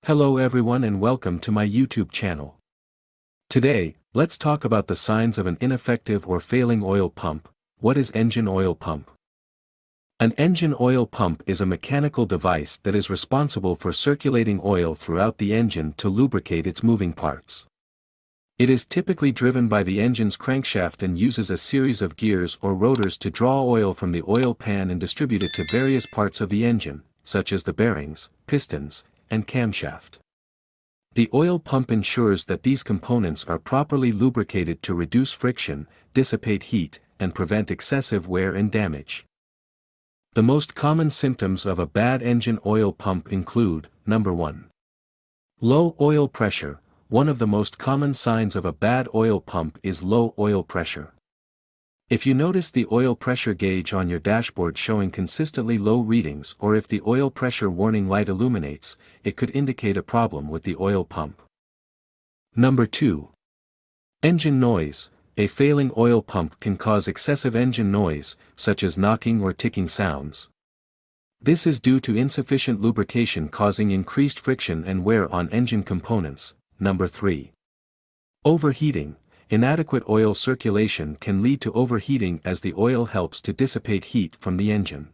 Hello everyone and welcome to my YouTube channel. Today, let's talk about the signs of an ineffective or failing oil pump. What is engine oil pump? An engine oil pump is a mechanical device that is responsible for circulating oil throughout the engine to lubricate its moving parts. It is typically driven by the engine's crankshaft and uses a series of gears or rotors to draw oil from the oil pan and distribute it to various parts of the engine, such as the bearings, pistons, and camshaft. The oil pump ensures that these components are properly lubricated to reduce friction, dissipate heat, and prevent excessive wear and damage. The most common symptoms of a bad engine oil pump include, number 1. Low oil pressure. One of the most common signs of a bad oil pump is low oil pressure. If you notice the oil pressure gauge on your dashboard showing consistently low readings, or if the oil pressure warning light illuminates, it could indicate a problem with the oil pump. Number 2. Engine noise. A failing oil pump can cause excessive engine noise, such as knocking or ticking sounds. This is due to insufficient lubrication causing increased friction and wear on engine components. Number 3. Overheating. Inadequate oil circulation can lead to overheating as the oil helps to dissipate heat from the engine.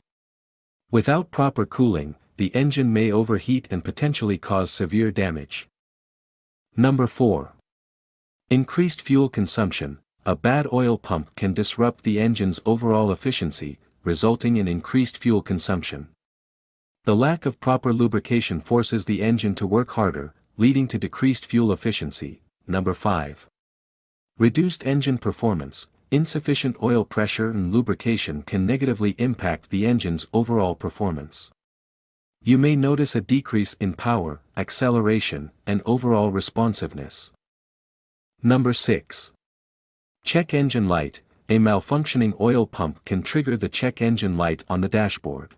Without proper cooling, the engine may overheat and potentially cause severe damage. Number 4. Increased fuel consumption. A bad oil pump can disrupt the engine's overall efficiency, resulting in increased fuel consumption. The lack of proper lubrication forces the engine to work harder, leading to decreased fuel efficiency. Number 5. Reduced engine performance. Insufficient oil pressure and lubrication can negatively impact the engine's overall performance. You may notice a decrease in power, acceleration, and overall responsiveness. Number 6. Check engine light. A malfunctioning oil pump can trigger the check engine light on the dashboard.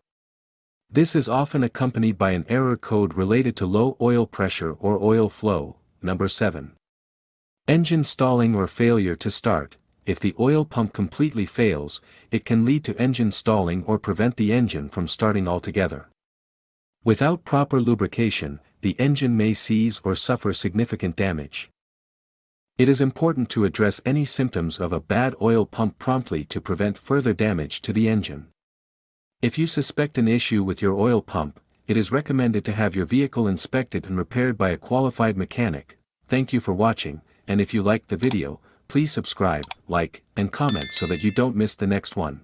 This is often accompanied by an error code related to low oil pressure or oil flow. Number 7. Engine stalling or failure to start. If the oil pump completely fails, it can lead to engine stalling or prevent the engine from starting altogether. Without proper lubrication, the engine may seize or suffer significant damage. It is important to address any symptoms of a bad oil pump promptly to prevent further damage to the engine. If you suspect an issue with your oil pump, it is recommended to have your vehicle inspected and repaired by a qualified mechanic. Thank you for watching. And if you liked the video, please subscribe, like, and comment so that you don't miss the next one.